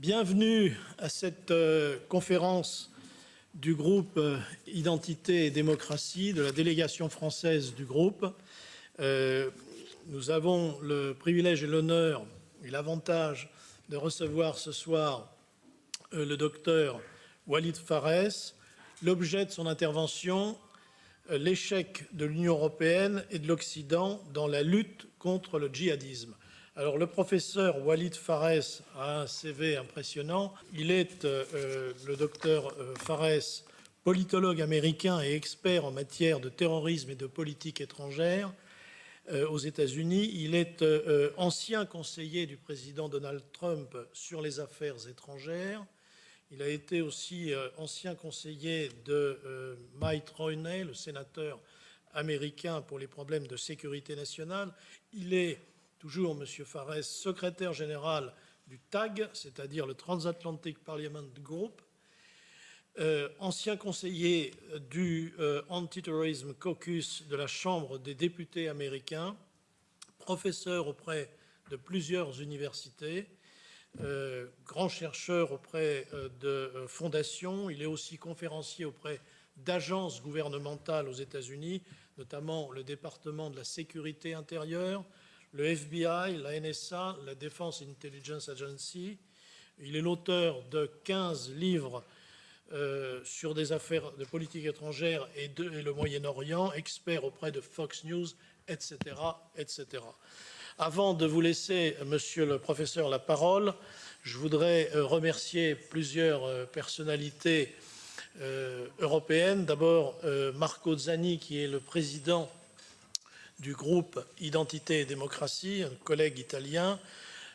Bienvenue à cette conférence du groupe Identité et démocratie de la délégation française du groupe. Nous avons le privilège et l'honneur et l'avantage de recevoir ce soir le docteur Whalid Phares. L'objet de son intervention, l'échec de l'Union européenne et de l'Occident dans la lutte contre le djihadisme. Alors, le professeur Whalid Phares a un CV impressionnant. Il est le docteur Phares, politologue américain et expert en matière de terrorisme et de politique étrangère aux États-Unis. Il est ancien conseiller du président Donald Trump sur les affaires étrangères. Il a été aussi ancien conseiller de Mitt Romney, le sénateur américain pour les problèmes de sécurité nationale. Il est toujours, M. Phares, secrétaire général du TAG, c'est-à-dire le Transatlantic Parliament Group, ancien conseiller du Anti-Terrorism Caucus de la Chambre des députés américains, professeur auprès de plusieurs universités, grand chercheur auprès de fondations. Il est aussi conférencier auprès d'agences gouvernementales aux États-Unis, notamment le département de la sécurité intérieure, le FBI, la NSA, la Defense Intelligence Agency. Il est l'auteur de 15 livres sur des affaires de politique étrangère et le Moyen-Orient, expert auprès de Fox News, etc., etc. Avant de vous laisser, monsieur le professeur, la parole, je voudrais remercier plusieurs personnalités européennes. D'abord, Marco Zanni, qui est le président du groupe Identité et démocratie, un collègue italien,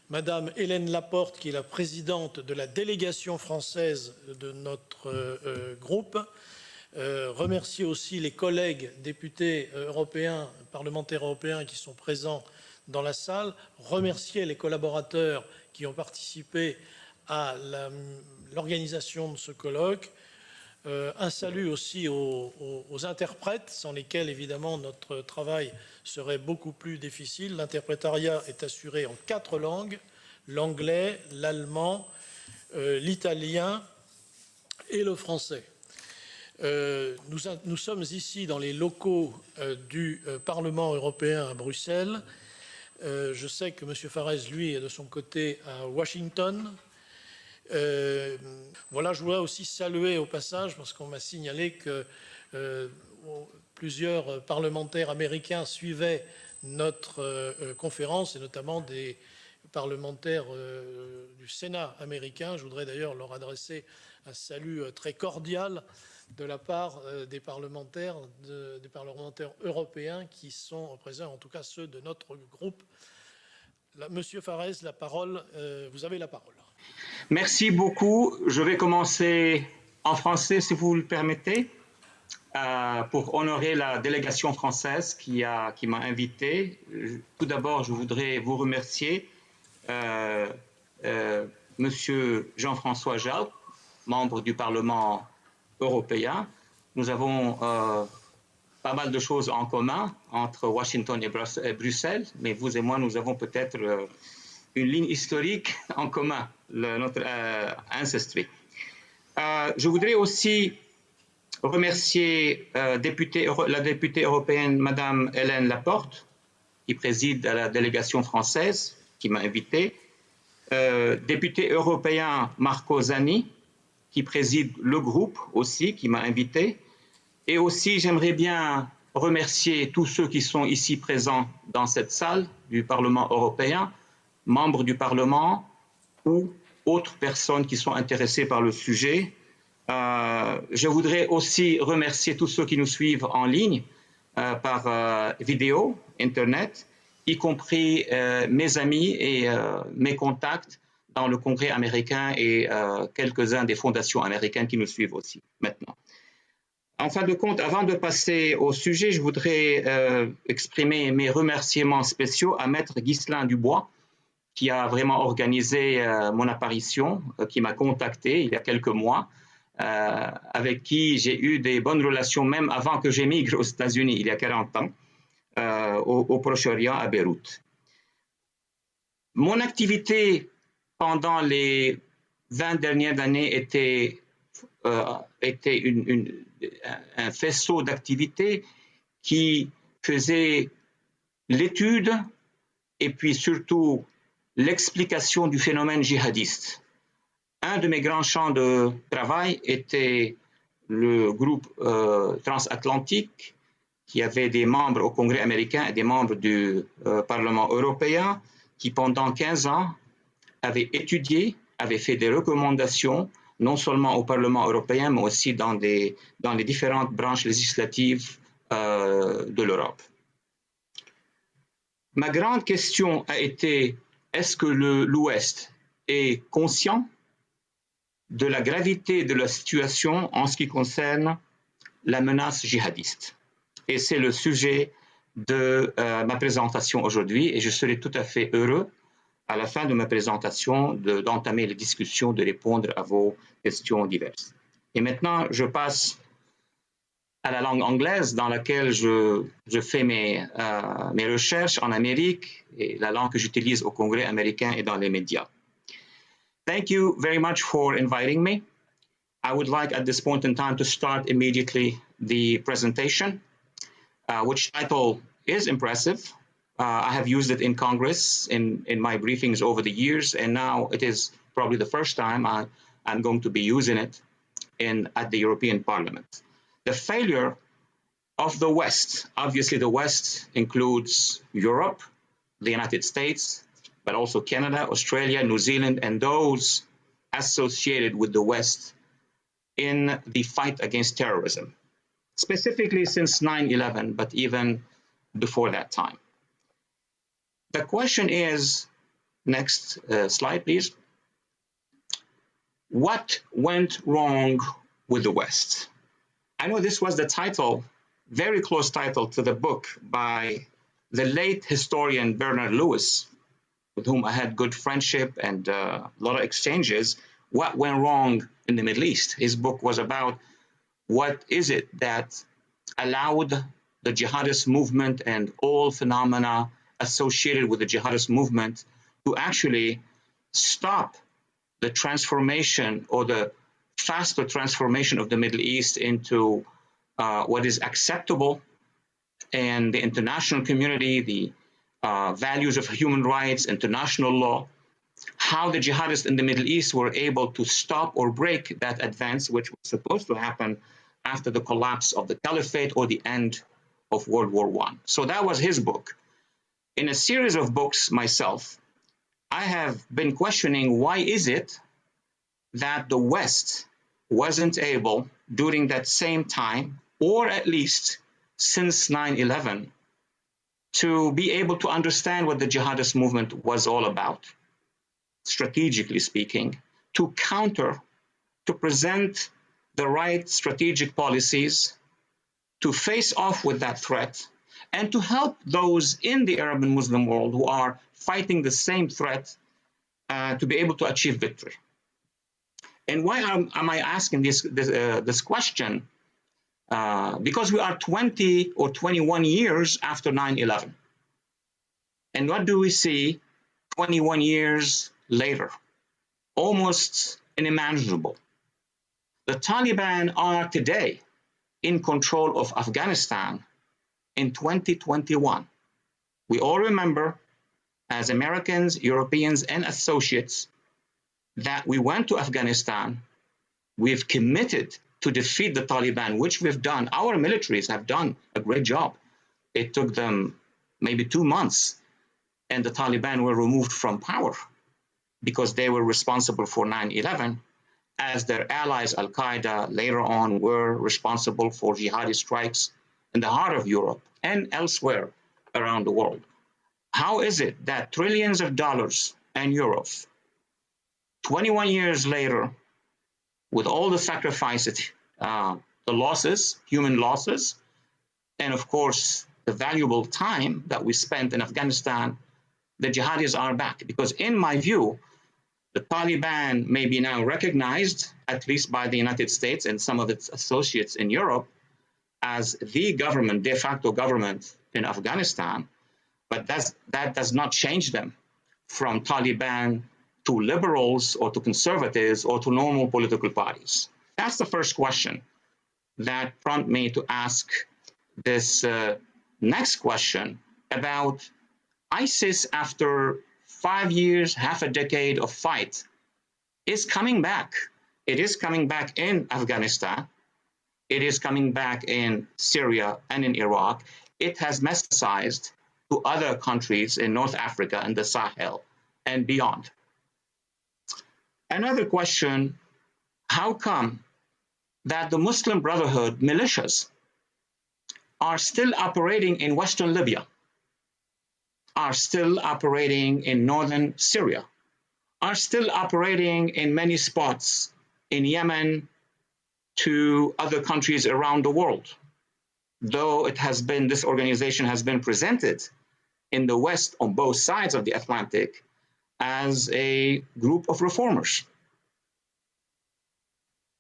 Madame Hélène Laporte, qui est la présidente de la délégation française de notre groupe. Remercier aussi les collègues députés européens, parlementaires européens qui sont présents dans la salle. Remercier les collaborateurs qui ont participé à l'organisation de ce colloque. Un salut aussi aux interprètes, sans lesquels, évidemment, notre travail serait beaucoup plus difficile. L'interprétariat est assuré en 4 langues, l'anglais, l'allemand, l'italien et le français. Nous sommes ici dans les locaux du Parlement européen à Bruxelles. Je sais que M. Phares, lui, est de son côté à Washington. Voilà, je voudrais aussi saluer au passage, parce qu'on m'a signalé que plusieurs parlementaires américains suivaient notre conférence, et notamment des parlementaires du Sénat américain. Je voudrais d'ailleurs leur adresser un salut très cordial de la part des parlementaires européens qui sont présents, en tout cas ceux de notre groupe. Monsieur Phares, la parole, vous avez la parole. Merci beaucoup. Je vais commencer en français, si vous le permettez, pour honorer la délégation française qui m'a invité. Tout d'abord, je voudrais vous remercier, Monsieur Jean-François, membre du Parlement européen. Nous avons pas mal de choses en commun entre Washington et Bruxelles, mais vous et moi, nous avons peut-être une ligne historique en commun, notre ancestry. Je voudrais aussi remercier la députée européenne, Madame Hélène Laporte, qui préside à la délégation française, qui m'a invité, député européen Marco Zanni, qui préside le groupe aussi, qui m'a invité, et aussi j'aimerais bien remercier tous ceux qui sont ici présents dans cette salle du Parlement européen, membres du Parlement ou autres personnes qui sont intéressées par le sujet. Je voudrais aussi remercier tous ceux qui nous suivent en ligne par vidéo, Internet, y compris mes amis et mes contacts dans le Congrès américain et quelques-uns des fondations américaines qui nous suivent aussi maintenant. En fin de compte, avant de passer au sujet, je voudrais exprimer mes remerciements spéciaux à Maître Ghislain Dubois, qui a vraiment organisé mon apparition, qui m'a contacté il y a quelques mois, avec qui j'ai eu des bonnes relations même avant que j'émigre aux États-Unis, il y a 40 ans, au Proche-Orient, à Beyrouth. Mon activité pendant les 20 dernières années étaient un faisceau d'activités qui faisait l'étude et puis surtout l'explication du phénomène djihadiste. Un de mes grands champs de travail était le groupe transatlantique qui avait des membres au Congrès américain et des membres du Parlement européen qui pendant 15 ans avaient étudié, avaient fait des recommandations non seulement au Parlement européen mais aussi dans les différentes branches législatives de l'Europe. Ma grande question a été, est-ce que l'Ouest est conscient de la gravité de la situation en ce qui concerne la menace djihadiste? Et c'est le sujet de ma présentation aujourd'hui et je serai tout à fait heureux à la fin de ma présentation d'entamer les discussions, de répondre à vos questions diverses. Et maintenant, je passe à la langue anglaise dans laquelle je fais mes recherches en Amérique et la langue que j'utilise au Congrès américain et dans les médias. Thank you very much for inviting me. I would like at this point in time to start immediately the presentation, which title is impressive. I have used it in Congress in my briefings over the years, and now it is probably the first time I'm going to be using it at the European Parliament. The failure of the West, obviously the West includes Europe, the United States, but also Canada, Australia, New Zealand, and those associated with the West in the fight against terrorism, specifically since 9/11, but even before that time. The question is, next slide, please. What went wrong with the West? I know this was the title, very close title to the book by the late historian Bernard Lewis, with whom I had good friendship and a lot of exchanges. What went wrong in the Middle East? His book was about what is it that allowed the jihadist movement and all phenomena associated with the jihadist movement to actually stop the transformation or the faster transformation of the Middle East into what is acceptable in the international community, the values of human rights, international law, how the jihadists in the Middle East were able to stop or break that advance, which was supposed to happen after the collapse of the caliphate or the end of World War I. So that was his book. In a series of books myself, I have been questioning why is it that the West wasn't able during that same time, or at least since 9/11, to be able to understand what the jihadist movement was all about, strategically speaking, to counter, to present the right strategic policies, to face off with that threat, and to help those in the Arab and Muslim world who are fighting the same threat to be able to achieve victory. And why am I asking this question? Because we are 20 or 21 years after 9/11. And what do we see 21 years later? Almost unimaginable. The Taliban are today in control of Afghanistan in 2021. We all remember, as Americans, Europeans, and associates, that we went to Afghanistan. We've committed to defeat the Taliban, which we've done. Our militaries have done a great job. It took them maybe 2 months, and the Taliban were removed from power because they were responsible for 9/11, as their allies, Al-Qaeda, later on were responsible for jihadi strikes in the heart of Europe and elsewhere around the world. How is it that trillions of dollars and euros, 21 years later, with all the sacrifices, the losses, human losses, and of course, the valuable time that we spent in Afghanistan, the jihadis are back? Because in my view, the Taliban may be now recognized, at least by the United States and some of its associates in Europe, as the government, de facto government in Afghanistan, but that does not change them from Taliban to liberals or to conservatives or to normal political parties? That's the first question that prompted me to ask this next question about ISIS after 5 years, half a decade of fight is coming back. It is coming back in Afghanistan. It is coming back in Syria and in Iraq. It has metastasized to other countries in North Africa and the Sahel and beyond. Another question, how come that the Muslim Brotherhood militias are still operating in Western Libya, are still operating in northern Syria, are still operating in many spots in Yemen to other countries around the world, though it has been, this organization has been presented in the West on both sides of the Atlantic as a group of reformers.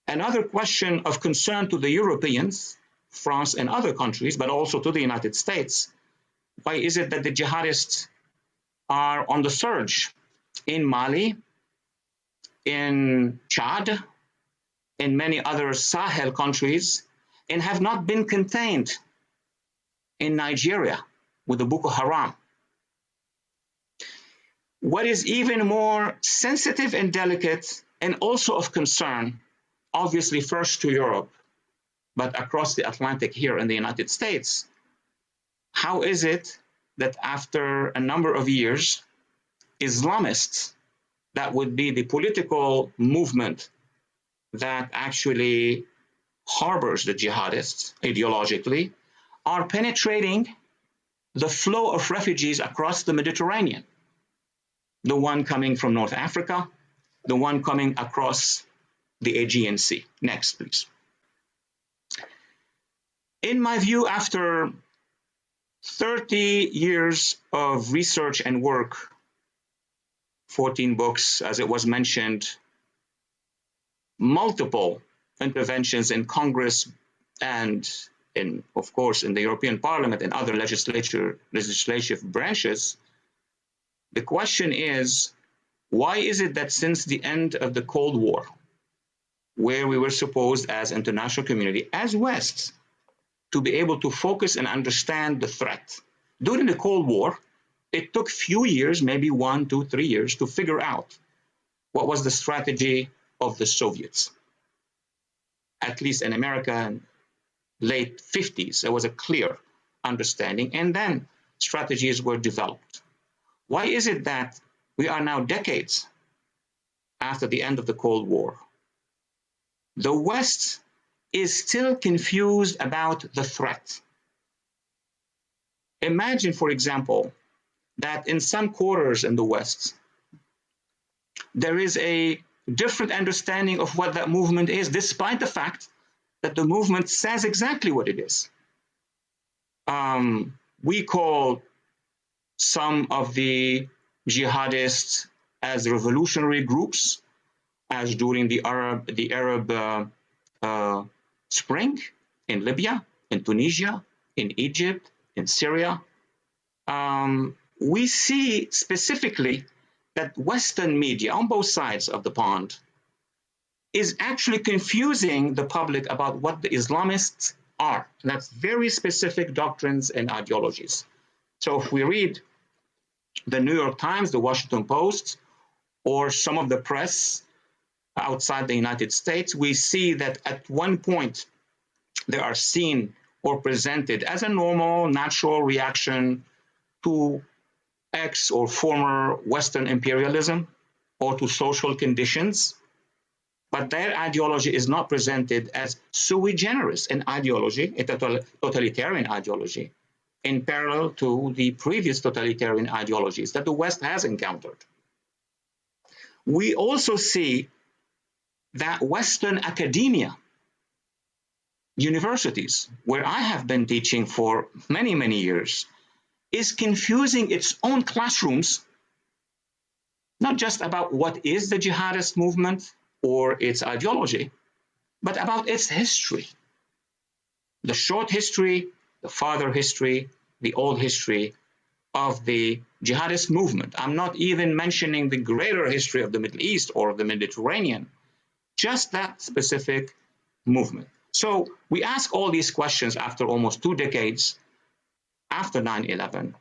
Another question of concern to the Europeans, France and other countries, but also to the United States, why is it that the jihadists are on the surge in Mali, in Chad, in many other Sahel countries, and have not been contained in Nigeria with the Boko Haram? What is even more sensitive and delicate and also of concern, obviously first to Europe, but across the Atlantic here in the United States, how is it that after a number of years, Islamists, that would be the political movement that actually harbors the jihadists ideologically, are penetrating the flow of refugees across the Mediterranean? The one coming from North Africa, the one coming across the Aegean Sea. Next, please. In my view, after 30 years of research and work, 14 books, as it was mentioned, multiple interventions in Congress and in, of course, in the European Parliament and other legislative branches, the question is, why is it that since the end of the Cold War, where we were supposed as international community, as West, to be able to focus and understand the threat, during the Cold War, it took few years, maybe 1, 2, 3 years, to figure out what was the strategy of the Soviets. At least in America, in late 50s, there was a clear understanding, and then strategies were developed. Why is it that we are now decades after the end of the Cold War? The West is still confused about the threat. Imagine, for example, that in some quarters in the West, there is a different understanding of what that movement is, despite the fact that the movement says exactly what it is. We call some of the jihadists as revolutionary groups, as during the Arab Spring in Libya, in Tunisia, in Egypt, in Syria. We see specifically that Western media on both sides of the pond is actually confusing the public about what the Islamists are. And that's very specific doctrines and ideologies. So if we read the New York Times, the Washington Post, or some of the press outside the United States, we see that at one point they are seen or presented as a normal, natural reaction to ex or former Western imperialism or to social conditions. But their ideology is not presented as sui generis, an ideology, a totalitarian ideology, in parallel to the previous totalitarian ideologies that the West has encountered. We also see that Western academia, universities, where I have been teaching for many, many years, is confusing its own classrooms, not just about what is the jihadist movement or its ideology, but about its history. The short history, the farther history, the old history, of the jihadist movement. I'm not even mentioning the greater history of the Middle East or the Mediterranean, just that specific movement. So we ask all these questions after almost 2 decades after 9/11,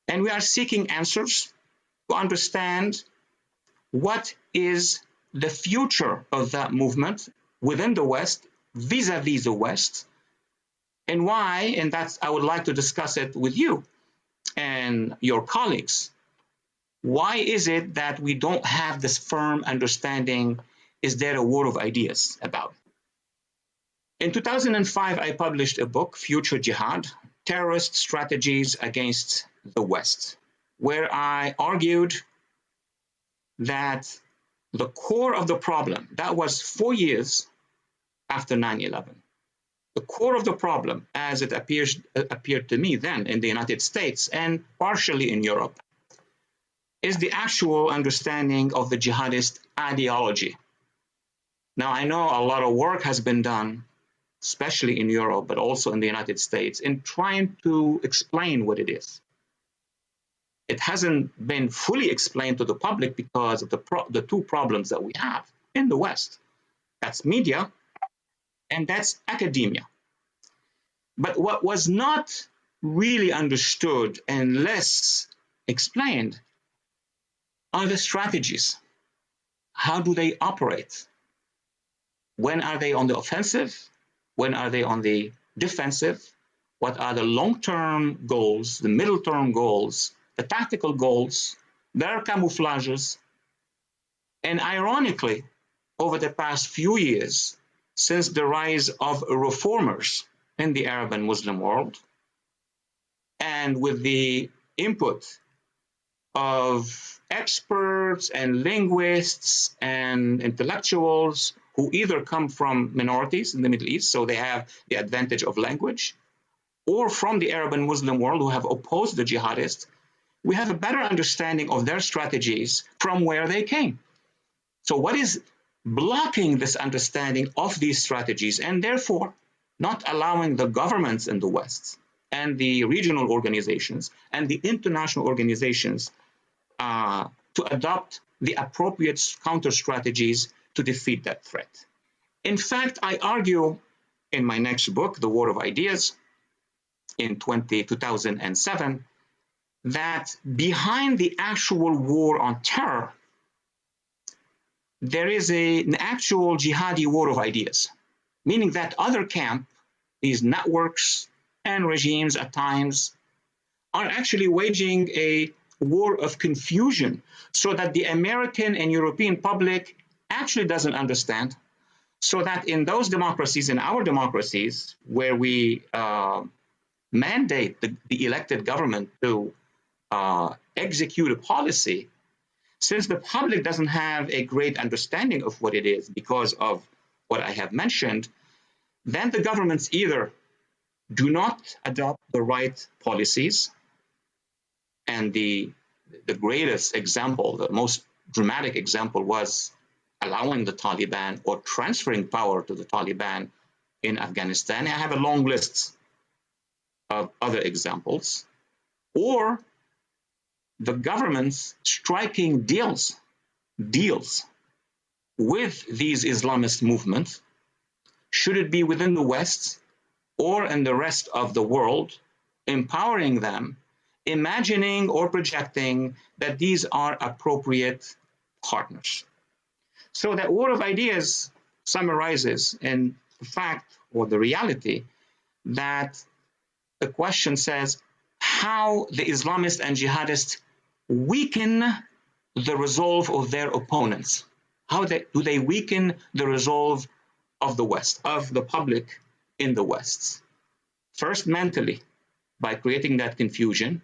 and we are seeking answers to understand what is the future of that movement within the West, vis-a-vis the West, and why, and that's, I would like to discuss it with you and your colleagues. Why is it that we don't have this firm understanding? Is there a war of ideas about it? In 2005, I published a book, Future Jihad, Terrorist Strategies Against the West, where I argued that the core of the problem, that was 4 years after 9/11, the core of the problem, as it appeared to me then in the United States and partially in Europe, is the actual understanding of the jihadist ideology. Now, I know a lot of work has been done, especially in Europe, but also in the United States, in trying to explain what it is. It hasn't been fully explained to the public because of the two problems that we have in the West. That's media and that's academia. But what was not really understood and less explained are the strategies. How do they operate? When are they on the offensive? When are they on the defensive? What are the long-term goals, the middle-term goals, the tactical goals, their camouflages? And ironically, over the past few years, since the rise of reformers in the Arab and Muslim world, and with the input of experts and linguists and intellectuals who either come from minorities in the Middle East, so they have the advantage of language, or from the Arab and Muslim world who have opposed the jihadists, we have a better understanding of their strategies from where they came. So what is blocking this understanding of these strategies, and therefore not allowing the governments in the West and the regional organizations and the international organizations to adopt the appropriate counter strategies to defeat that threat? In fact, I argue in my next book, The War of Ideas, in 2007, that behind the actual war on terror, there is an actual jihadi war of ideas, meaning that other camp, these networks and regimes at times, are actually waging a war of confusion so that the American and European public actually doesn't understand, so that in those democracies, in our democracies, where we mandate the elected government to execute a policy, since the public doesn't have a great understanding of what it is because of what I have mentioned, then the governments either do not adopt the right policies, and the greatest example, the most dramatic example, was allowing the Taliban or transferring power to the Taliban in Afghanistan. I have a long list of other examples. Or the governments striking deals with these Islamist movements, should it be within the West or in the rest of the world, empowering them, imagining or projecting that these are appropriate partners. So that war of ideas summarizes in the fact or the reality that the question says how the Islamists and jihadists weaken the resolve of their opponents. How do they weaken the resolve of the West, of the public in the West? First, mentally, by creating that confusion,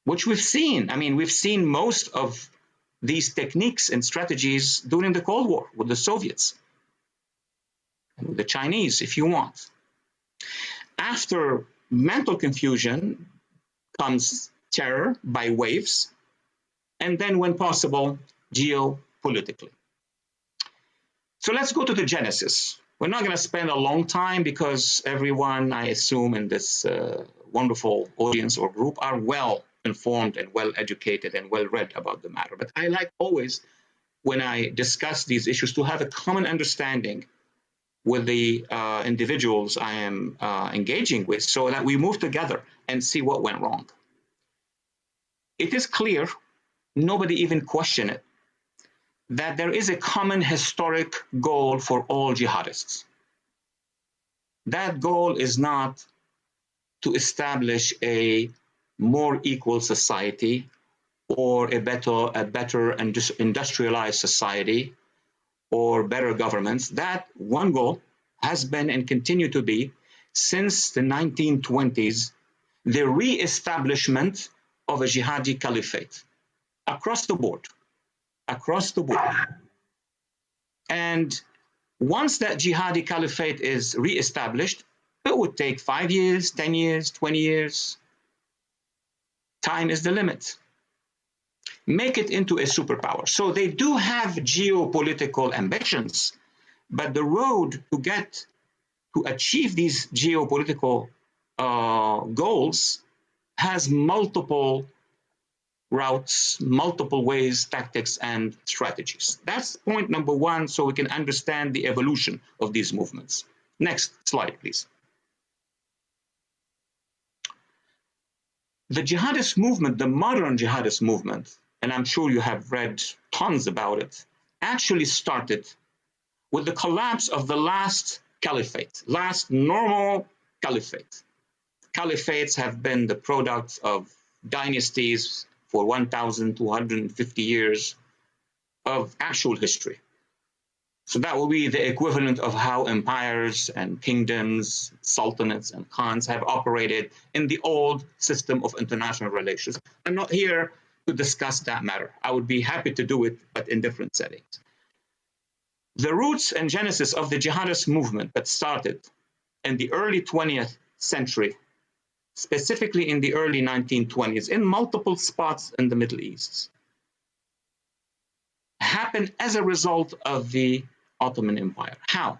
which we've seen. I mean, we've seen most of these techniques and strategies during the Cold War with the Soviets, and with the Chinese, if you want. After mental confusion comes terror by waves, and then, when possible, geopolitically. So let's go to the genesis. We're not going to spend a long time because everyone, I assume, in this wonderful audience or group are well informed and well-educated and well-read about the matter. But I like always, when I discuss these issues, to have a common understanding with the individuals I am engaging with, so that we move together and see what went wrong. It is clear, nobody even questioned it, that there is a common historic goal for all jihadists. That goal is not to establish a more equal society or a better industrialized society or better governments. That one goal has been and continue to be, since the 1920s, the re-establishment of a jihadi caliphate across the board. And once that jihadi caliphate is re-established, it would take 5 years, 10 years, 20 years. Time is the limit. Make it into a superpower. So they do have geopolitical ambitions, but the road to achieve these geopolitical goals has multiple routes, multiple ways, tactics, and strategies. That's point number one, so we can understand the evolution of these movements. Next slide, please. The jihadist movement, the modern jihadist movement, and I'm sure you have read tons about it, actually started with the collapse of the last caliphate, last normal caliphate. Caliphates have been the product of dynasties for 1,250 years of actual history. So that will be the equivalent of how empires and kingdoms, sultanates and khans have operated in the old system of international relations. I'm not here to discuss that matter. I would be happy to do it, but in different settings. The roots and genesis of the jihadist movement that started in the early 20th century, specifically in the early 1920s, in multiple spots in the Middle East, happened as a result of the Ottoman Empire. How?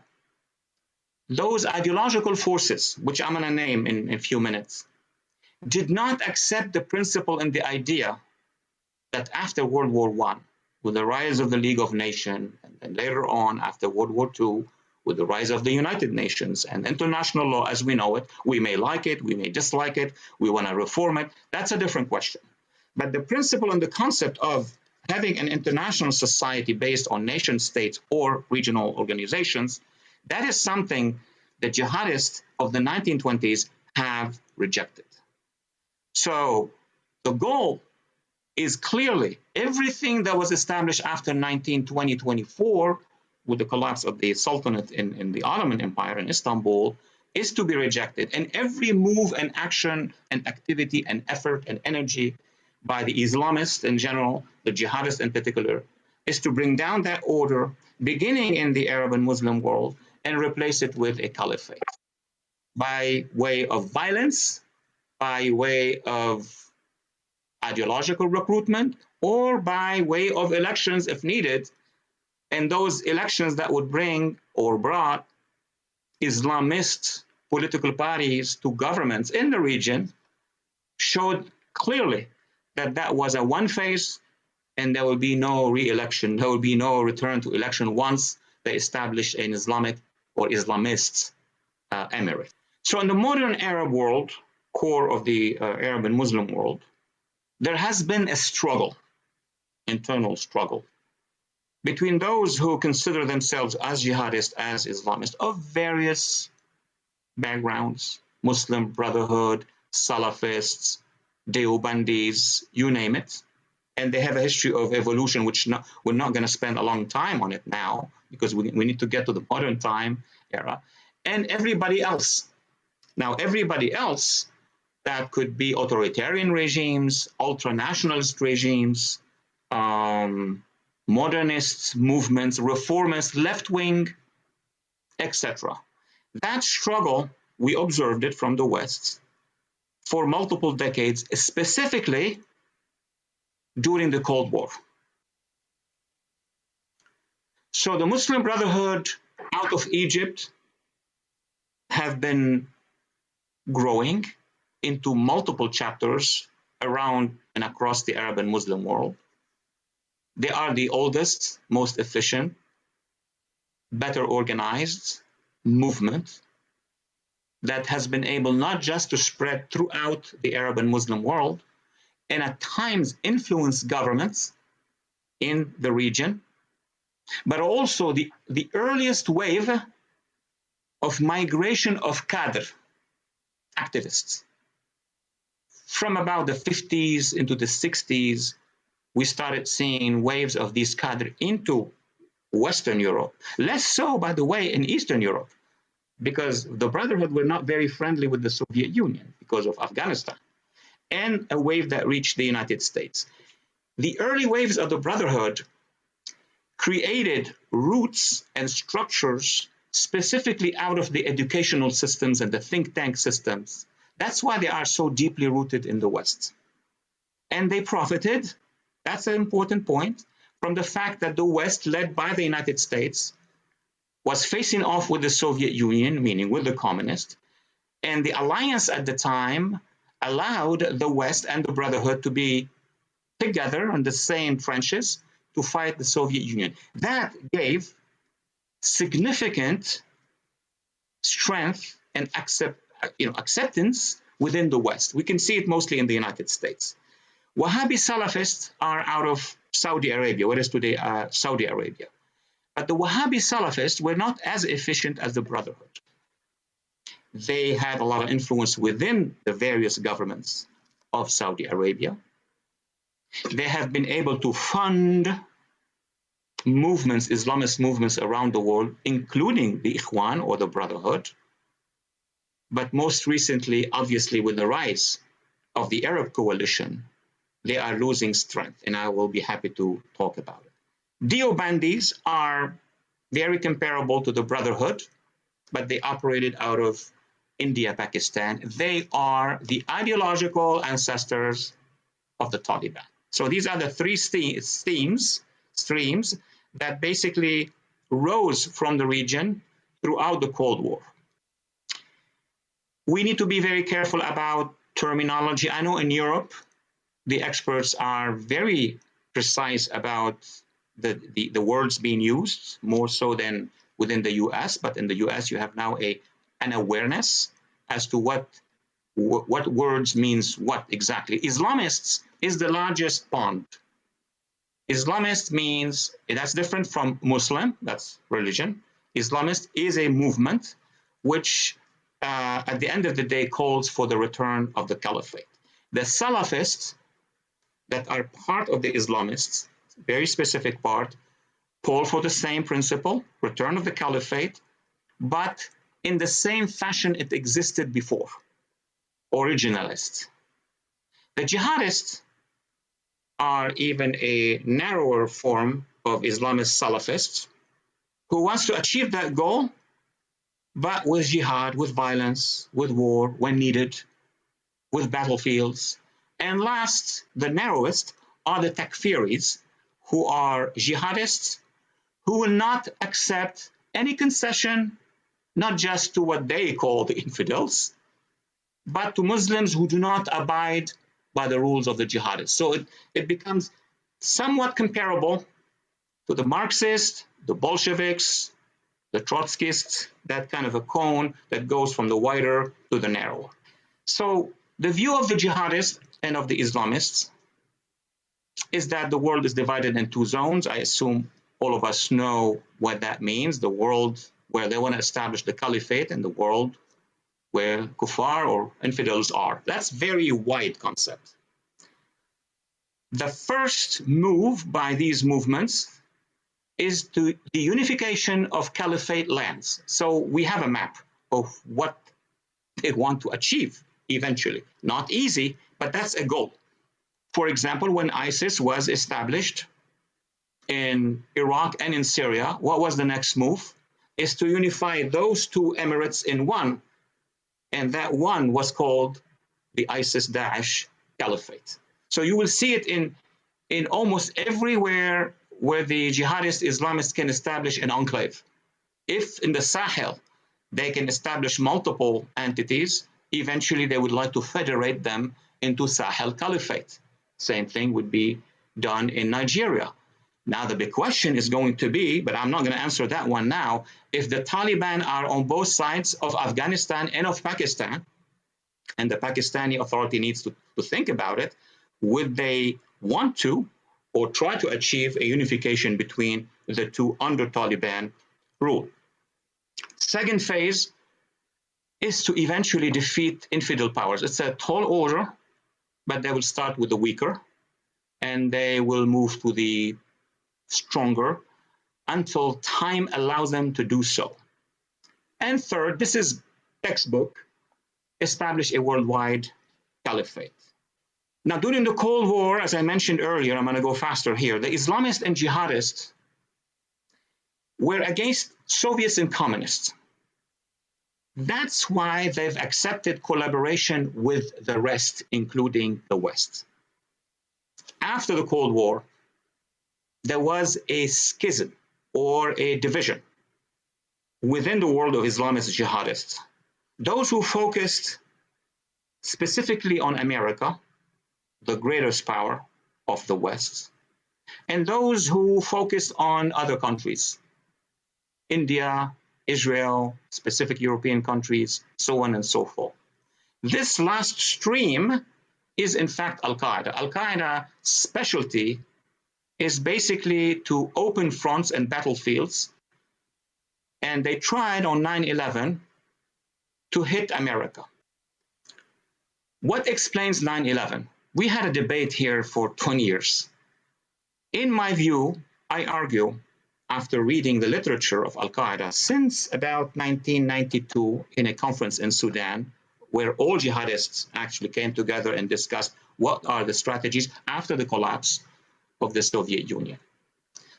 Those ideological forces, which I'm going to name in a few minutes, did not accept the principle and the idea that after World War I, with the rise of the League of Nations, and then later on after World War II, with the rise of the United Nations and international law as we know it, we may like it, we may dislike it, we want to reform it, that's a different question. But the principle and the concept of having an international society based on nation states or regional organizations, that is something the jihadists of the 1920s have rejected. So the goal is clearly everything that was established after 1920-24 with the collapse of the Sultanate in the Ottoman Empire in Istanbul is to be rejected. And every move and action and activity and effort and energy by the Islamists in general, the jihadists in particular, is to bring down that order, beginning in the Arab and Muslim world, and replace it with a caliphate by way of violence, by way of ideological recruitment, or by way of elections if needed. And those elections that would bring or brought Islamist political parties to governments in the region showed clearly that that was a one phase, and there will be no re-election. There will be no return to election once they establish an Islamic or Islamist emirate. So in the modern Arab world, core of the Arab and Muslim world, there has been a struggle, internal struggle, between those who consider themselves as jihadists, as Islamists, of various backgrounds, Muslim Brotherhood, Salafists, Deobandis, you name it. And they have a history of evolution, which we're not going to spend a long time on it now, because we need to get to the modern time era. And everybody else. Now, everybody else, that could be authoritarian regimes, ultra-nationalist regimes, modernist movements, reformists, left-wing, etc. That struggle, we observed it from the West for multiple decades, specifically during the Cold War. So the Muslim Brotherhood out of Egypt have been growing into multiple chapters around and across the Arab and Muslim world. They are the oldest, most efficient, better organized movement that has been able not just to spread throughout the Arab and Muslim world, and at times influence governments in the region, but also the earliest wave of migration of cadre activists. From about the 50s into the 60s, we started seeing waves of these cadre into Western Europe. Less so, by the way, in Eastern Europe, because the Brotherhood were not very friendly with the Soviet Union because of Afghanistan, and a wave that reached the United States. The early waves of the Brotherhood created roots and structures specifically out of the educational systems and the think tank systems. That's why they are so deeply rooted in the West. And they profited, that's an important point, from the fact that the West, led by the United States, was facing off with the Soviet Union, meaning with the communists, and the alliance at the time allowed the West and the Brotherhood to be together on the same trenches to fight the Soviet Union. That gave significant strength and acceptance within the West. We can see it mostly in the United States. Wahhabi Salafists are out of Saudi Arabia, what is today Saudi Arabia. But the Wahhabi Salafists were not as efficient as the Brotherhood. They had a lot of influence within the various governments of Saudi Arabia. They have been able to fund movements, Islamist movements around the world, including the Ikhwan or the Brotherhood. But most recently, obviously, with the rise of the Arab coalition, they are losing strength, and I will be happy to talk about it. Deobandis are very comparable to the Brotherhood, but they operated out of India, Pakistan. They are the ideological ancestors of the Taliban. So these are the three streams that basically rose from the region throughout the Cold War. We need to be very careful about terminology. I know in Europe, the experts are very precise about the words being used, more so than within the US, but in the US you have now an awareness as to what words means what exactly. Islamists is the largest pond. Islamist means, that's different from Muslim, that's religion. Islamist is a movement which at the end of the day calls for the return of the caliphate. The Salafists that are part of the Islamists, very specific part, call for the same principle, return of the caliphate, but in the same fashion it existed before, originalist. The jihadists are even a narrower form of Islamist Salafists who wants to achieve that goal, but with jihad, with violence, with war when needed, with battlefields. And last, the narrowest, are the Takfiris, who are jihadists who will not accept any concession, not just to what they call the infidels, but to Muslims who do not abide by the rules of the jihadists. So it becomes somewhat comparable to the Marxists, the Bolsheviks, the Trotskyists, that kind of a cone that goes from the wider to the narrower. So the view of the jihadists and of the Islamists is that the world is divided in two zones. I assume all of us know what that means, the world where they want to establish the caliphate and the world where kuffar or infidels are. That's a very wide concept. The first move by these movements is to the unification of caliphate lands. So we have a map of what they want to achieve eventually. Not easy, but that's a goal. For example, when ISIS was established in Iraq and in Syria, what was the next move? Is to unify those two emirates in one, and that one was called the ISIS-Daesh Caliphate. So you will see it in almost everywhere where the jihadist Islamists can establish an enclave. If in the Sahel they can establish multiple entities, eventually they would like to federate them into Sahel Caliphate. Same thing would be done in Nigeria. Now, the big question is going to be, but I'm not going to answer that one now, if the Taliban are on both sides of Afghanistan and of Pakistan, and the Pakistani authority needs to think about it, would they want to or try to achieve a unification between the two under Taliban rule? Second phase is to eventually defeat infidel powers. It's a tall order, but they will start with the weaker, and they will move to the stronger until time allows them to do so. And third, this is textbook, establish a worldwide caliphate. Now, during the Cold War, as I mentioned earlier, I'm going to go faster here, the Islamists and jihadists were against Soviets and communists. That's why they've accepted collaboration with the rest, including the West. After the Cold War, there was a schism or a division within the world of Islamist jihadists. Those who focused specifically on America, the greatest power of the West, and those who focused on other countries, India, Israel, specific European countries, so on and so forth. This last stream is in fact Al-Qaeda. Al-Qaeda's specialty is basically to open fronts and battlefields, and they tried on 9/11 to hit America. What explains 9/11? We had a debate here for 20 years. In my view, I argue, after reading the literature of Al-Qaeda since about 1992 in a conference in Sudan, where all jihadists actually came together and discussed what are the strategies after the collapse of the Soviet Union.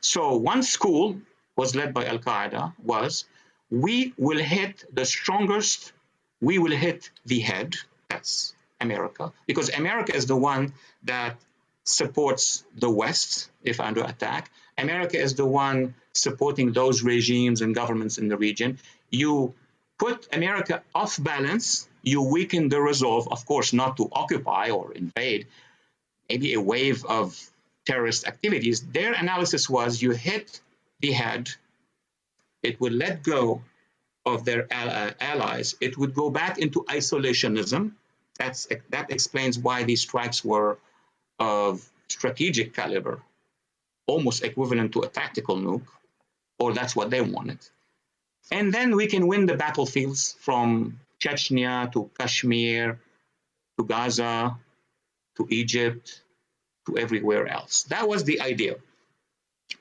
So one school was led by Al-Qaeda was, we will hit the strongest, we will hit the head, that's America, because America is the one that supports the West if under attack. America is the one supporting those regimes and governments in the region. You put America off balance, you weaken the resolve, of course, not to occupy or invade, maybe a wave of terrorist activities. Their analysis was you hit the head, it would let go of their allies, it would go back into isolationism. That explains why these strikes were of strategic caliber, almost equivalent to a tactical nuke, or that's what they wanted. And then we can win the battlefields from Chechnya to Kashmir, to Gaza, to Egypt, to everywhere else. That was the idea.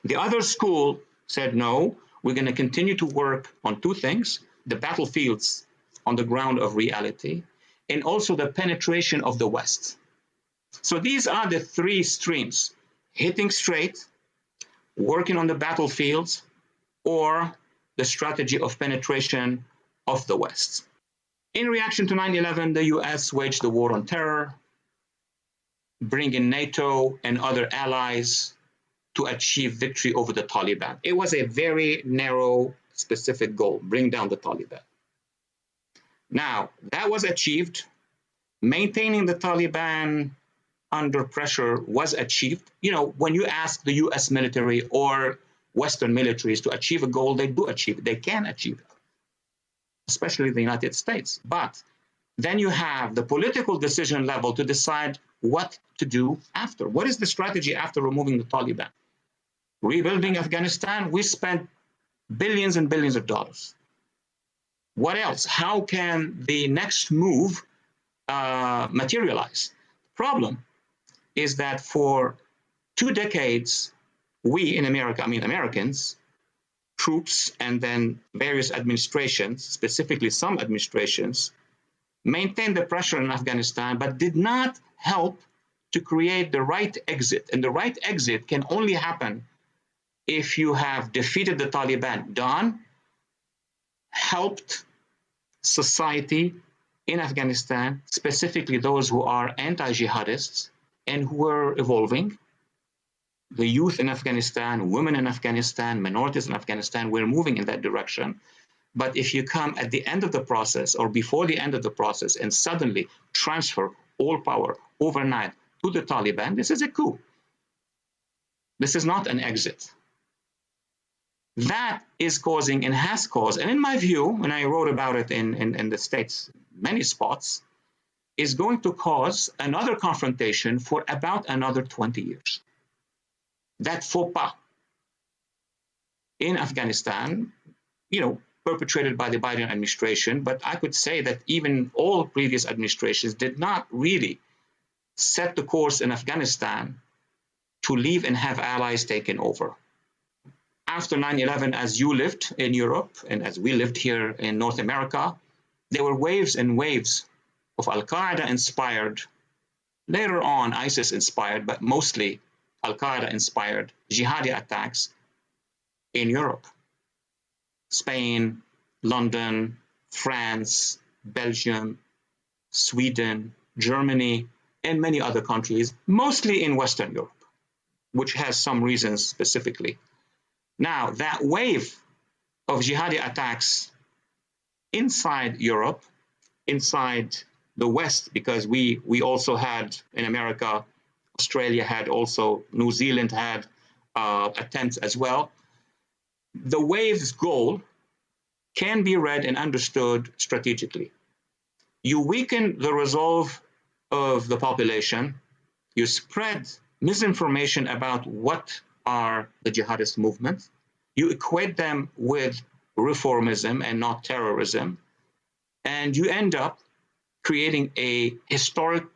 The other school said, no, we're going to continue to work on two things, the battlefields on the ground of reality, and also the penetration of the West. So these are the three streams, hitting straight, working on the battlefields, or the strategy of penetration of the West. In reaction to 9/11, the US waged the war on terror, bringing NATO and other allies to achieve victory over the Taliban. It was a very narrow, specific goal, bring down the Taliban. Now, that was achieved. Maintaining the Taliban under pressure was achieved. You know, when you ask the US military or Western militaries to achieve a goal, they do achieve it. They can achieve it, especially the United States. But then you have the political decision level to decide what to do after. What is the strategy after removing the Taliban? Rebuilding Afghanistan, we spent billions and billions of dollars. What else? How can the next move materialize? The problem is that for 2 decades, we in America, Americans, troops and then various administrations, specifically some administrations, maintained the pressure in Afghanistan, but did not help to create the right exit. And the right exit can only happen if you have defeated the Taliban, done, helped society in Afghanistan, specifically those who are anti-jihadists and who are evolving. The youth in Afghanistan, women in Afghanistan, minorities in Afghanistan, we're moving in that direction. But if you come at the end of the process or before the end of the process and suddenly transfer all power, overnight to the Taliban, this is a coup. This is not an exit. That is causing and has caused, and in my view, and I wrote about it in the States, many spots, is going to cause another confrontation for about another 20 years. That faux pas in Afghanistan, perpetrated by the Biden administration, but I could say that even all previous administrations did not really set the course in Afghanistan to leave and have allies taken over. After 9/11, as you lived in Europe and as we lived here in North America, there were waves and waves of Al-Qaeda inspired, later on ISIS inspired, but mostly Al-Qaeda inspired jihadi attacks in Europe. Spain, London, France, Belgium, Sweden, Germany, and many other countries, mostly in Western Europe, which has some reasons specifically. Now, that wave of jihadi attacks inside Europe, inside the West, because we also had in America, Australia had also, New Zealand had attempts as well. The wave's goal can be read and understood strategically. You weaken the resolve of the population, you spread misinformation about what are the jihadist movements, you equate them with reformism and not terrorism, and you end up creating a historical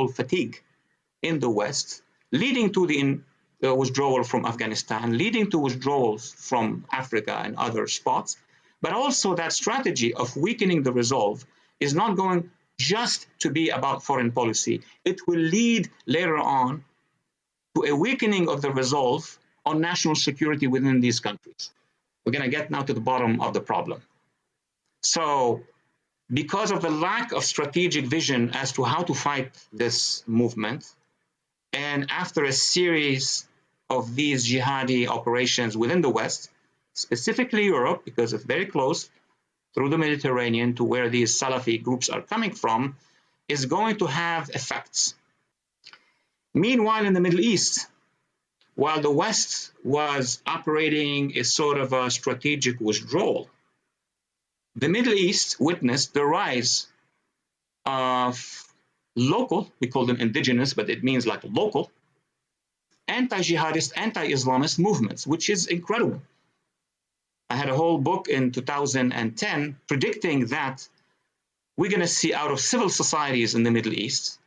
fatigue in the West, leading to the withdrawal from Afghanistan, leading to withdrawals from Africa and other spots. But also that strategy of weakening the resolve is not going just to be about foreign policy. It will lead later on to a weakening of the resolve on national security within these countries. We're going to get now to the bottom of the problem. So because of the lack of strategic vision as to how to fight this movement, and after a series of these jihadi operations within the West, specifically Europe, because it's very close through the Mediterranean to where these Salafi groups are coming from, is going to have effects. Meanwhile, in the Middle East, while the West was operating a sort of a strategic withdrawal, the Middle East witnessed the rise of local, we call them indigenous, but it means like local, anti-jihadist, anti-Islamist movements, which is incredible. I had a whole book in 2010 predicting that we're going to see out of civil societies in the Middle East,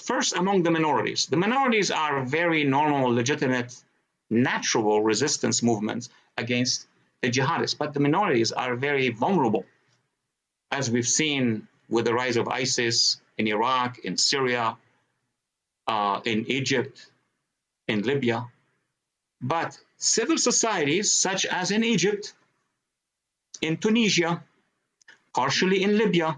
first among the minorities. The minorities are very normal, legitimate, natural resistance movements against the jihadists, but the minorities are very vulnerable, as we've seen with the rise of ISIS in Iraq, in Syria, in Egypt, in Libya. But civil societies, such as in Egypt, in Tunisia, partially in Libya,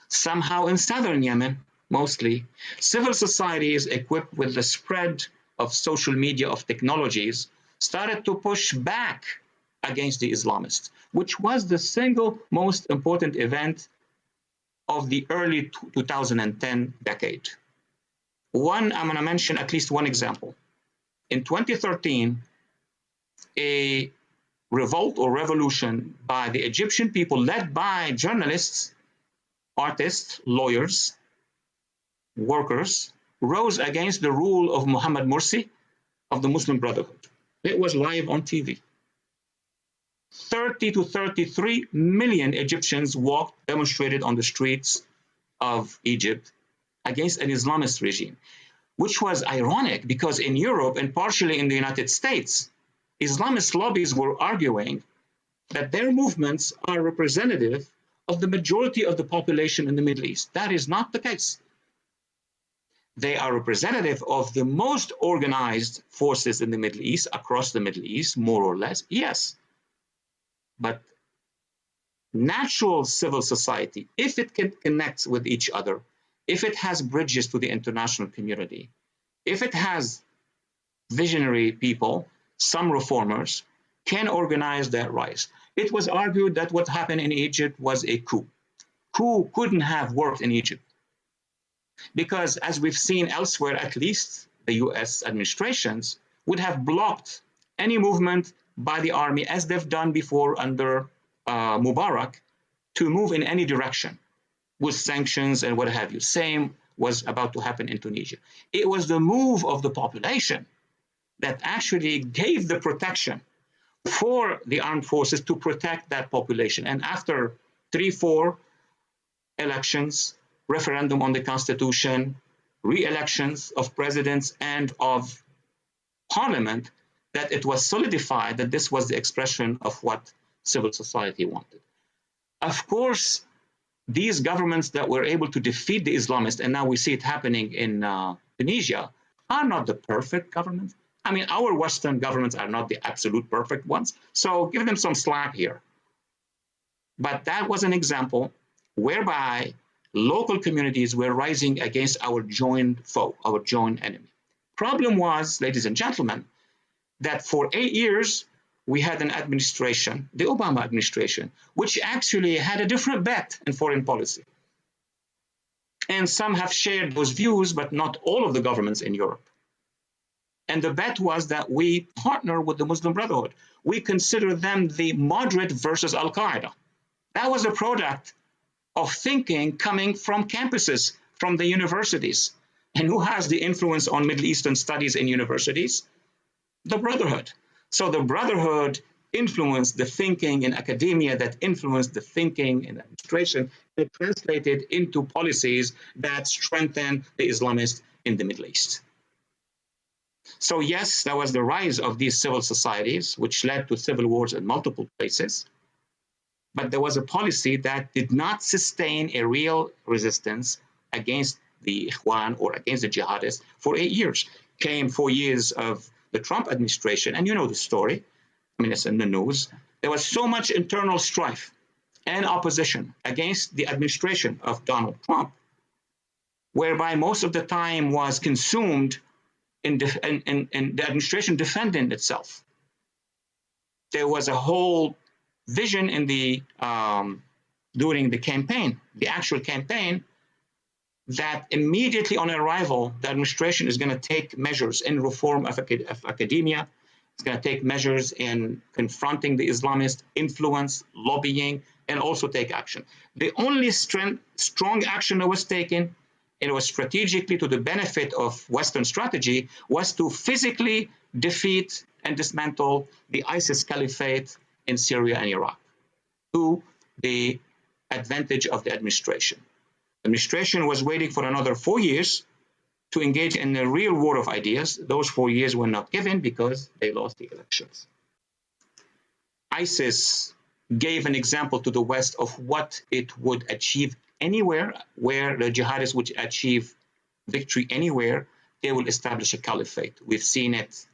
somehow in southern Yemen, mostly, civil societies equipped with the spread of social media, of technologies, started to push back against the Islamists, which was the single most important event of the early 2010 decade. I'm going to mention at least one example. In 2013, a revolt or revolution by the Egyptian people, led by journalists, artists, lawyers, workers, rose against the rule of Mohammed Morsi of the Muslim Brotherhood. It was live on TV. 30 to 33 million Egyptians demonstrated on the streets of Egypt against an Islamist regime, which was ironic because in Europe and partially in the United States, Islamist lobbies were arguing that their movements are representative of the majority of the population in the Middle East. That is not the case. They are representative of the most organized forces in the Middle East, across the Middle East, more or less, yes. But natural civil society, if it can connect with each other, if it has bridges to the international community, if it has visionary people, some reformers, can organize that rise. It was argued that what happened in Egypt was a coup. Coup couldn't have worked in Egypt. Because as we've seen elsewhere, at least the US administrations would have blocked any movement by the army, as they've done before under Mubarak, to move in any direction with sanctions and what have you. Same was about to happen in Tunisia. It was the move of the population that actually gave the protection for the armed forces to protect that population. And after 3-4 elections, referendum on the constitution, re-elections of presidents and of parliament, that it was solidified that this was the expression of what civil society wanted. Of course, these governments that were able to defeat the Islamists, and now we see it happening in Tunisia, are not the perfect governments. I mean, our Western governments are not the absolute perfect ones, so give them some slack here. But that was an example whereby local communities were rising against our joint foe, our joint enemy. Problem was, ladies and gentlemen, that for 8 years, we had an administration, the Obama administration, which actually had a different bet in foreign policy. And some have shared those views, but not all of the governments in Europe. And the bet was that we partner with the Muslim Brotherhood. We consider them the moderate versus Al-Qaeda. That was a product of thinking coming from campuses, from the universities. And who has the influence on Middle Eastern studies in universities? The Brotherhood. So the Brotherhood influenced the thinking in academia, that influenced the thinking in administration, and translated into policies that strengthen the Islamists in the Middle East. So yes, that was the rise of these civil societies, which led to civil wars in multiple places. But there was a policy that did not sustain a real resistance against the Ikhwan or against the jihadists for 8 years. Came 4 years of the Trump administration, and you know the story. I mean, it's in the news. There was so much internal strife and opposition against the administration of Donald Trump, whereby most of the time was consumed in the administration defending itself. There was a whole vision in the during the campaign, the actual campaign, that immediately on arrival, the administration is going to take measures in reform of academia. It's going to take measures in confronting the Islamist influence, lobbying, and also take action. The only strong action that was taken, and it was strategically to the benefit of Western strategy, was to physically defeat and dismantle the ISIS caliphate in Syria and Iraq, to the advantage of the administration. The administration was waiting for another 4 years to engage in a real war of ideas. Those 4 years were not given because they lost the elections. ISIS gave an example to the West of what it would achieve anywhere where the jihadists would achieve victory anywhere, they will establish a caliphate. We've seen it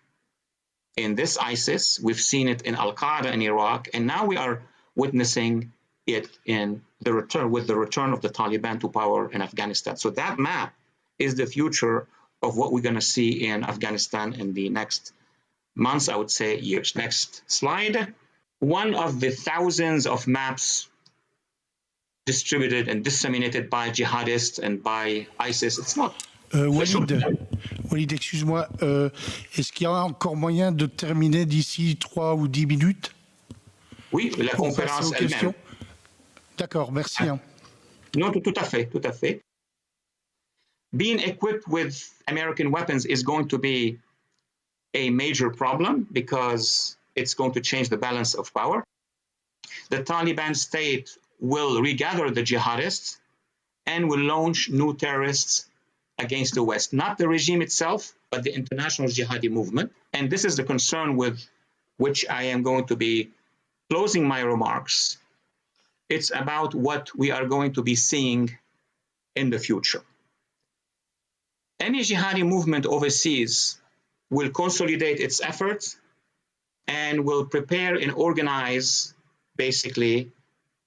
in this ISIS, we've seen it in Al-Qaeda in Iraq, and now we are witnessing it in the return of the Taliban to power in Afghanistan. So that map is the future of what we're going to see in Afghanistan in the next months, I would say years. Next slide. One of the thousands of maps distributed and disseminated by jihadists and by ISIS. It's not. Whalid, excuse-moi, est-ce qu'il y a encore moyen de terminer d'ici 3 ou 10 minutes? Oui, la conférence elle-même. D'accord, merci. Non, tout à fait, tout à fait. Being equipped with American weapons is going to be a major problem because it's going to change the balance of power. The Taliban state will regather the jihadists and will launch new terrorists against the West. Not the regime itself, but the international jihadi movement. And this is the concern with which I am going to be closing my remarks. It's about what we are going to be seeing in the future. Any jihadi movement overseas will consolidate its efforts and will prepare and organize, basically,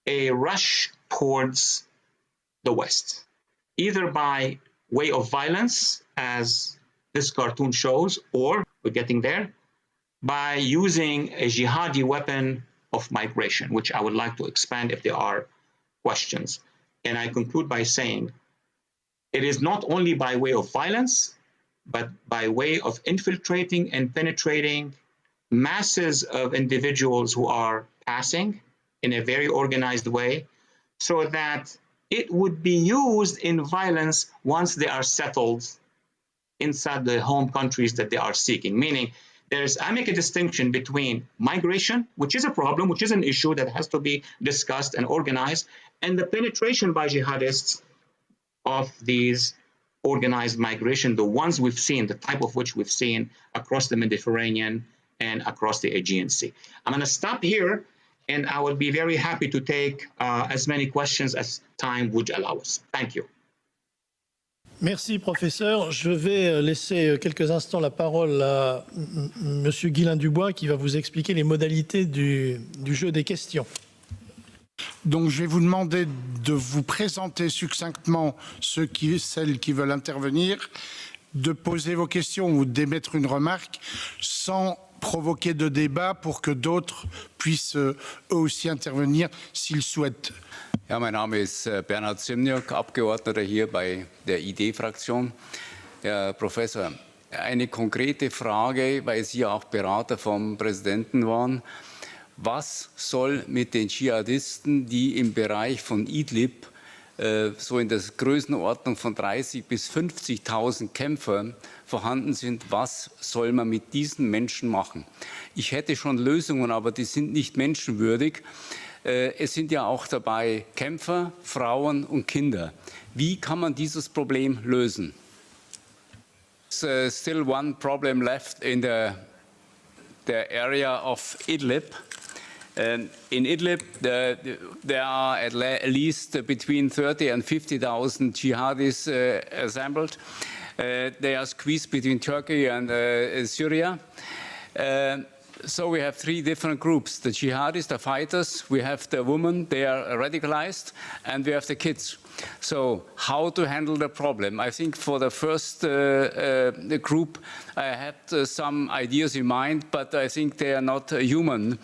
a rush towards the West, either by way of violence, as this cartoon shows, or, we're getting there, by using a jihadi weapon of migration, which I would like to expand if there are questions. And I conclude by saying, It is not only by way of violence, but by way of infiltrating and penetrating masses of individuals who are passing in a very organized way, so that it would be used in violence once they are settled inside the home countries that they are seeking. Meaning, I make a distinction between migration, which is a problem, which is an issue that has to be discussed and organized, and the penetration by jihadists of these organized migration, the ones we've seen, the type of which we've seen across the Mediterranean and across the Aegean Sea. I'm going to stop here, and I would be very happy to take as many questions as time would allow us. Thank you. Merci, professeur. Je vais laisser quelques instants la parole à M. Guillain-Dubois qui va vous expliquer les modalités du jeu des questions. Donc, je vais vous demander de vous présenter succinctement celles qui veulent intervenir, de poser vos questions ou d'émettre une remarque sans provoquer de débat pour que d'autres puissent eux aussi intervenir s'ils souhaitent. Ja, mein Name ist Bernhard Simniok, Abgeordneter hier bei der ID-Fraktion. Herr Professor, eine konkrete Frage, weil Sie auch Berater vom Präsidenten waren. Was soll mit den Dschihadisten, die im Bereich von Idlib so in der Größenordnung von 30.000 bis 50.000 Kämpfern vorhanden sind, was soll man mit diesen Menschen machen? Ich hätte schon Lösungen, aber die sind nicht menschenwürdig. Es sind ja auch dabei Kämpfer, Frauen und Kinder. Wie kann man dieses Problem lösen? There's still one problem left in the area of Idlib. In Idlib, there are at least between 30 and 50,000 jihadis assembled. They are squeezed between Turkey and Syria. So we have three different groups: the jihadis, the fighters, we have the women, they are radicalized, and we have the kids. So how to handle the problem? I think for the first group, I had some ideas in mind, but I think they are not a human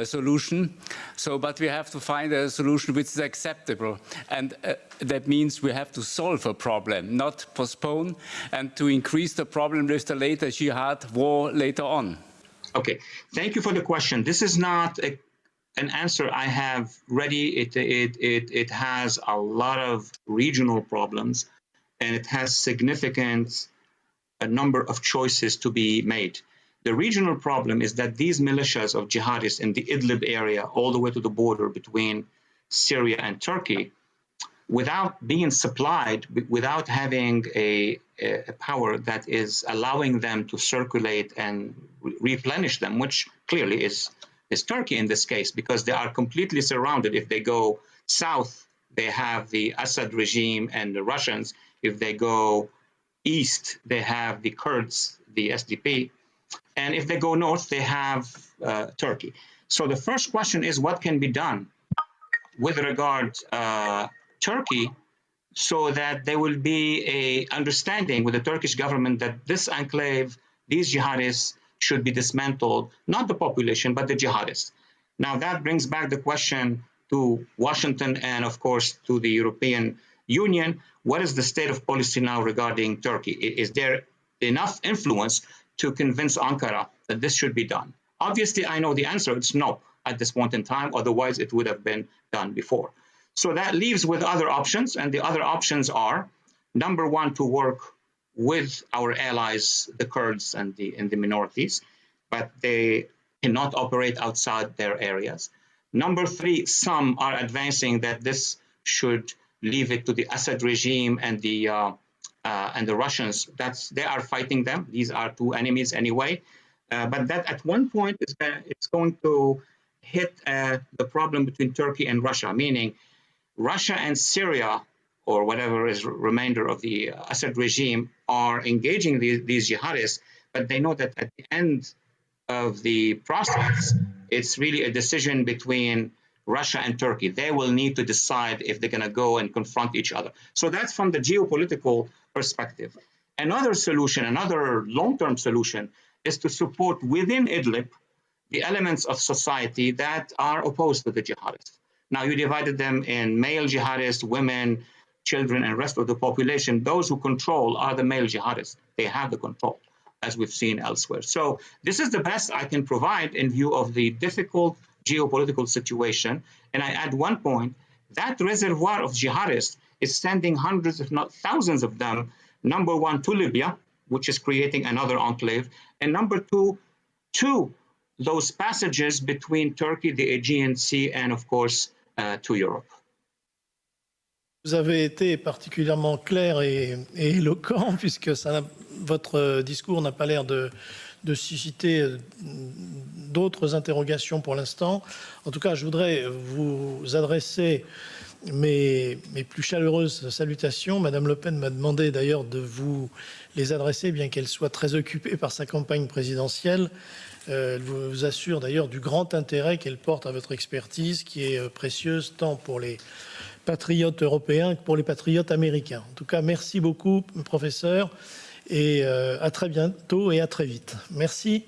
solution. So, but we have to find a solution which is acceptable. And that means we have to solve a problem, not postpone, and to increase the problem with the later jihad war later on. Okay, thank you for the question. This is not an answer I have ready. It has a lot of regional problems, and it has significant a number of choices to be made. The regional problem is that these militias of jihadists in the Idlib area, all the way to the border between Syria and Turkey, without being supplied, without having a power that is allowing them to circulate and replenish them, which clearly is Turkey in this case, because they are completely surrounded. If they go south, they have the Assad regime and the Russians. If they go east, they have the Kurds, the SDP. And if they go north, they have Turkey. So the first question is, what can be done with regard to Turkey, so that there will be a understanding with the Turkish government that this enclave, these jihadists, should be dismantled, not the population, but the jihadists. Now that brings back the question to Washington and, of course, to the European Union. What is the state of policy now regarding Turkey? Is there enough influence to convince Ankara that this should be done? Obviously, I know the answer. It's no at this point in time. Otherwise, it would have been done before. So that leaves with other options, and the other options are, number one, to work with our allies, the Kurds and the minorities, but they cannot operate outside their areas. Number three, some are advancing that this should leave it to the Assad regime and the Russians. They are fighting them. These are two enemies anyway. But that at one point it's going to hit the problem between Turkey and Russia, meaning Russia and Syria, or whatever is remainder of the Assad regime, are engaging these jihadists, but they know that at the end of the process, it's really a decision between Russia and Turkey. They will need to decide if they're going to go and confront each other. So that's from the geopolitical perspective. Another solution, another long-term solution, is to support within Idlib the elements of society that are opposed to the jihadists. Now, you divided them in male jihadists, women, children and rest of the population, those who control are the male jihadists. They have the control, as we've seen elsewhere. So this is the best I can provide in view of the difficult geopolitical situation. And I add one point, that reservoir of jihadists is sending hundreds, if not thousands of them, number one, to Libya, which is creating another enclave, and number two, to those passages between Turkey, the Aegean Sea, and of course, to Europe. Vous avez été particulièrement clair et éloquent, puisque votre discours n'a pas l'air de susciter d'autres interrogations pour l'instant. En tout cas, je voudrais vous adresser mes plus chaleureuses salutations. Madame Le Pen m'a demandé d'ailleurs de vous les adresser, bien qu'elle soit très occupée par sa campagne présidentielle. Elle vous assure d'ailleurs du grand intérêt qu'elle porte à votre expertise, qui est précieuse tant pour les patriotes européens que pour les patriotes américains. En tout cas, merci beaucoup, professeur, et à très bientôt et à très vite. Merci.